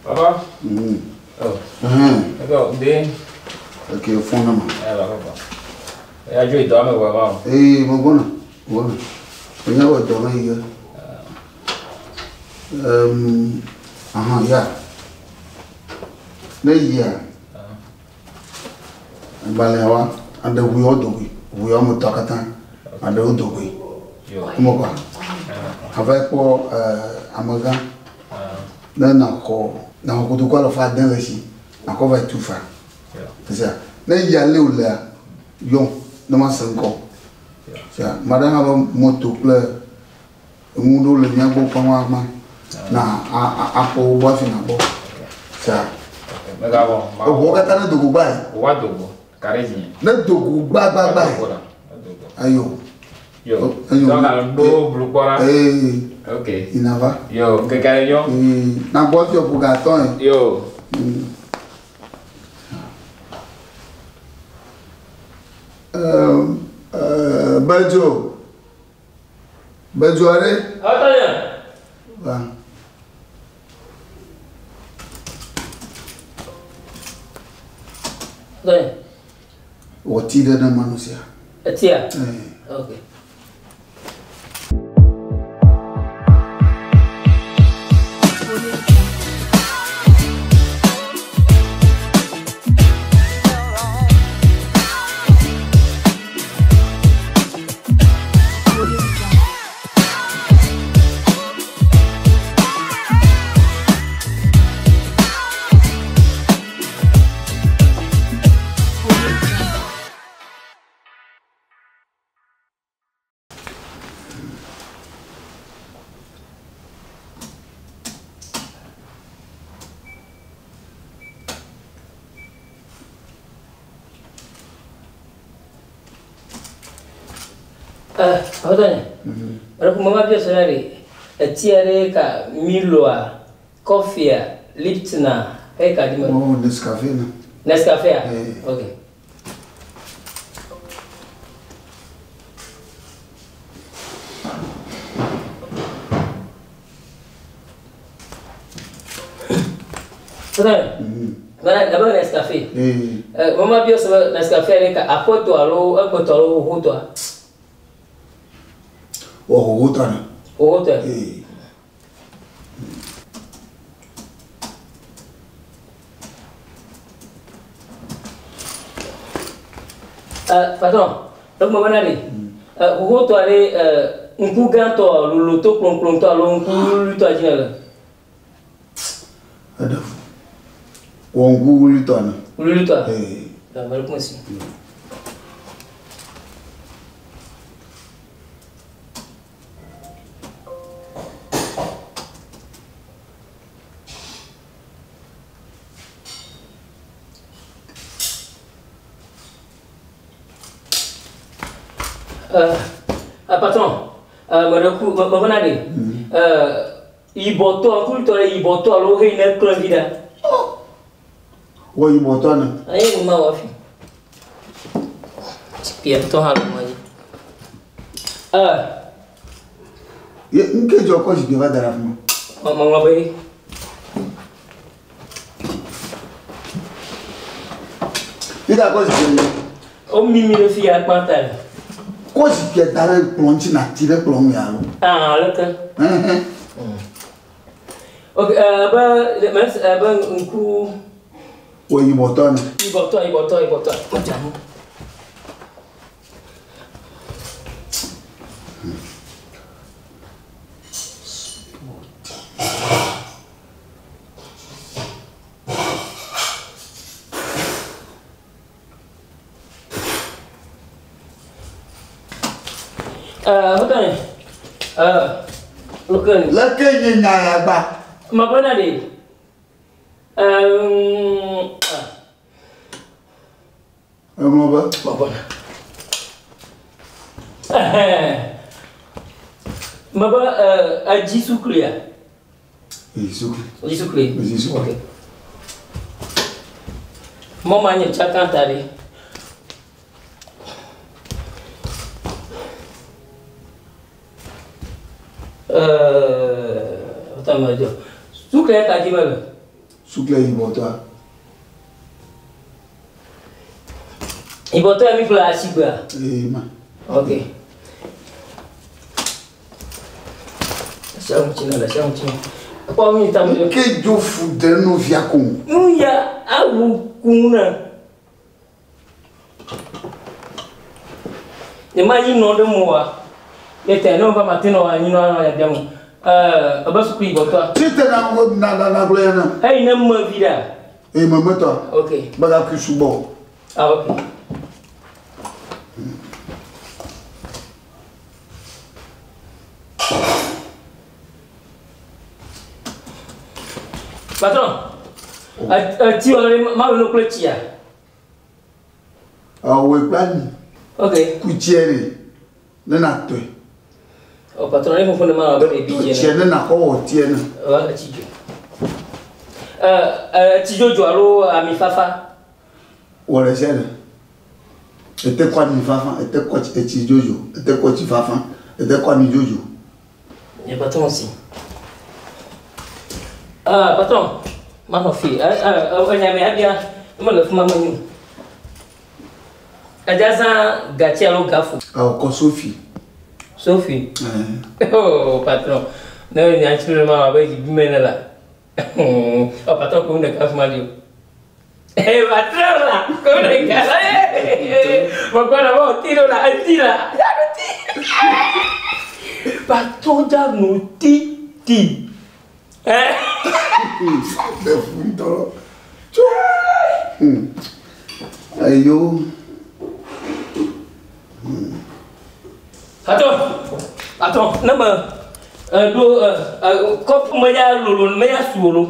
Papa? Oh. D'accord, bien. Ok, au fond, non. Papa. Et à jouer, dormir, vraiment. Eh, mon bon. Bon. Il y a un dormir. Ya. Ya. Balewa, and the we are Mutakatan, and the Udogui. Moga. Have I called Amaga? Then I call. Now go to qualify Delisi. I cover too far. Then ya Lula, young, no man go. Madame have a motor play. Mundo le Yango Pama. Na Apple Buffin above. Sir. What can I do by? What do? Carezzi. Let do bye. Ayo. Yo, no blue quarter. Okay. Inava. Yo, que cariño. Na bote yo bugaton. Yo. Bejo. Bejo are? Ataya. Ba. Dai. Wati da na manusia. Atia. Okay. Hodanya. Rapu mama biasa hari. Tiare ka Miloa, Coffee, Lipton, ka di mana? Oh, Nescafe na. Nescafe. Okay. Hodanya. Mana dapat Nescafe? Mama biasa Nescafe hari ka apa tu alo hutu. Oh, Hutana. Outra. Patron, donc maman ali. Outra ali unku ganto luluto plon to alo unku luto ajinala. Ada. Wongu Lutana. Luluto. Tá, mas como assim? Patron, maman ali. Iboto, kultura iboto alo hina klangida. Wo Ibotana. Aí uma wafi. Pia to halu mai. Ye nke jo ko ji geva dara fun. Mama bai. Ida ko ji. O mimi le fi akpata. Ko ji ke dara plonchi na tire plon ya lo. Lekan. Okay, ba nku Wo Ibotana. Iboto. Macam. Hotan. Lekan ye nya ya gba. Mabona de. Mabona. Maba aji sukri ya. Sukri. Aji sukri. Okay. Mama nya chakan tadi. Hotan majo. Sukri ya tadi mana? Soucle Ibotoa. Ibotoa mi fula asiba. Ma. Ok. Chama china. Apa mi tamu? Que jo fuder no viacum. Muya awu kuna. Imagine no demoa. Yete no ba matino anyino ya demo. Abasu kui Ibotoa. Tite na gloyana. Hey na ma vida. Mamoto. Ok. Baga kusubo. Ah ok. Patron, tu as mal au clôture. Ah oui, plan. Ok. Coutière. Nana toi. Oh patron, il faut fondamentalement avoir des billets. Tiens, nana ko tiens. Tijo. Tijo Joalo à mi fafa. Ouais, c'est ça. Était quoi mi fafa? Était quoi Tijo? Était quoi ti fafa? Était quoi mi Jojo? Il y a patron aussi. Patron, ma fille, on y a mis bien, on le fait maman. Ajaza Gatialo Gafou. Ah, ko Sophie. Sophie. Oh, patron. Non, il y a absolument avec du là. Oh, patron, comme une café Mario. Eh, patron là, comme une café. Pourquoi d'abord, tire là, tire là. Patron, déjà nous titi. Ayo. Attends, non mais quand Maya Lolo, Maya Solo,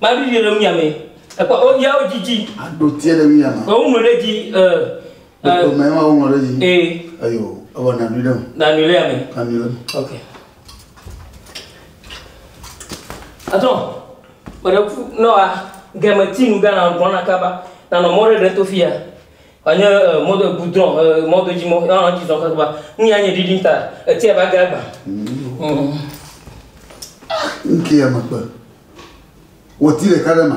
ma vie de Miami. Quoi, oh, ya Gigi. Ado tiens de Miami. On me l'a dit. Même on me l'a dit. Eh. Ayo, avant d'annuler. D'annuler, ami. Annuler. Ok. Attends, non, Gamati nous gagne en bon acaba dans le mode de Tofia. On a mode boudron, mode du mot, on dit donc quoi. Ni a ni dinta, tiens bagaba. Qui est ma peur? Où est-il le carrément?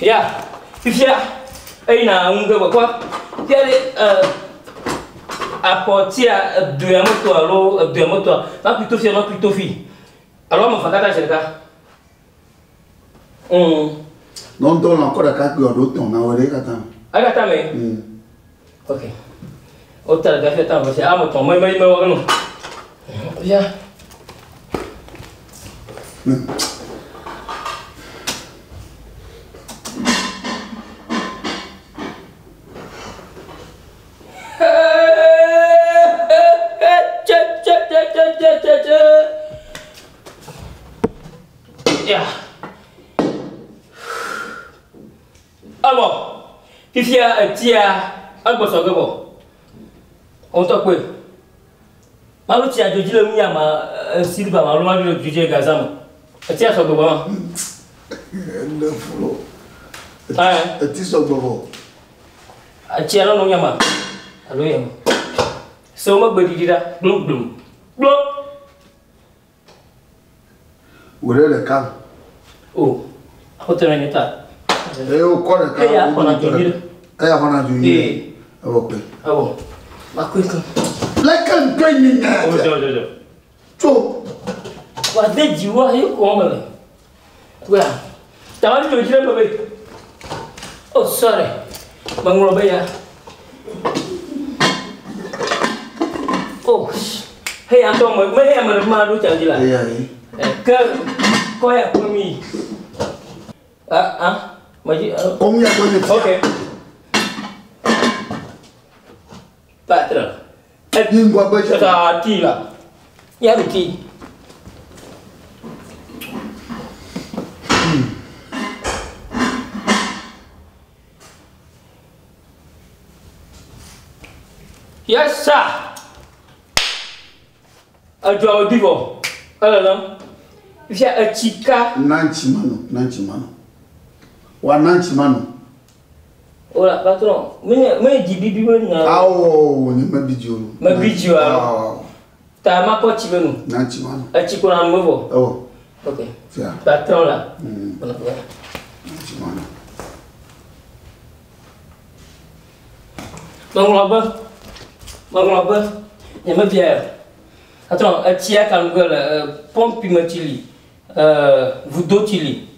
Ya, Fifia, na unga quoi? Apporter deux motos alors deux motos pas plutôt fier plutôt fille alors mon frère j'ai le cas non donc encore la carte de l'autre on a oublié quand agata mais ok autant la fait tant parce que ah moto moi non ya Alors, Fifia, tia, Albosogo. On t'a quoi? Malo tia de Gila Miyama, Silva, Maloma de Juju Gazam. Tia Sogoba. Le flot. Ah, tu Sogobo. Tia no Yama. Allo Yama. So much body did that. Bloom. Où est le camp? Oh, hôtel en état. Et au corps de camp. Et à Honaduni. Et à Honaduni. Ok. Ah bon. Ma couille. La campagne. Oh, what did you want? You come. Well, t'as vu le gilets bébé? Oh, sorry. Banglobeya. Oh, hey, Anton, mais hey, I'm a gila. Kau yang kami. Maji. Kami yang kami. Okay. Patron. Ini gua baca. Tadi lah. Ya rugi. Yes sir. Ajual divo. Alam. Via a chica. Nanti mano. Wa nanti mano. Ora patron, me di bibi na. Ah, oh, ni ma bidio. Ma bidio. T'as ma pote, tu veux nous? Non, tu vois. Tu connais un nouveau? Oh. Ok. Tiens. Patron là. Tu vois. Donc là-bas. Il y a ma bière. Attends, tu as quand même pompe pimentili, voudotili,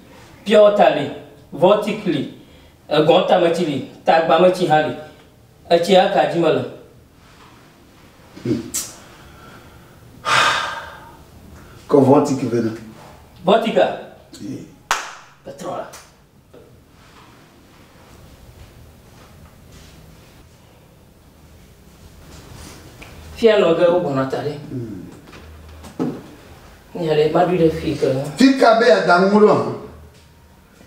piotali, vorticli, gontamatili, tagbamatihali. Tu as kadimala. Quand vortic veut. Vortica? Patron là. Fier no gars au bon atelier. Il y a les madus de filles. Fika be dans mon nom.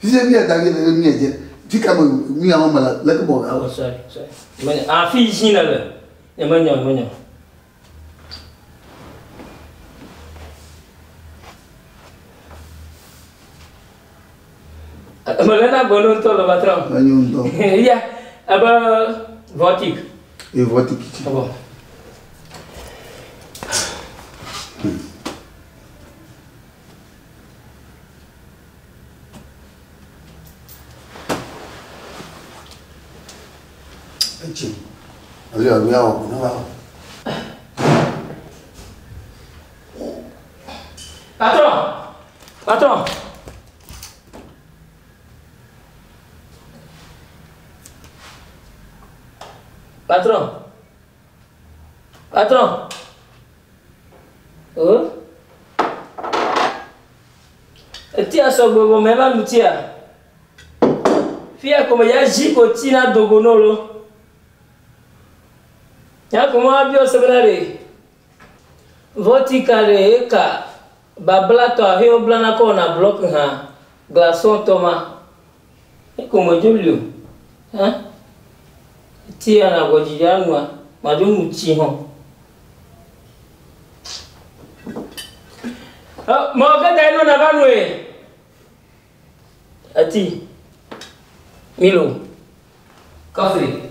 Si c'est bien dans le mien, fika me mi a mal la que bon. Oh sorry. Mais en fille ici là. Et maintenant. Malena bonon to le patron. Magnon. Il y a vortic. Et vortic. Bon. Allez, on va. Patron. Oh? Tia sogogo mema mutia. Fia como ya jiko tina dogonolo. Ya como abio sebenare. Voticale eka bablato a heo blana ko na block ha glaçon toma. E como julio. Hein? Tia na gojianwa madum chiho. Moga daino na vanwe. Ati Milo. Coffee.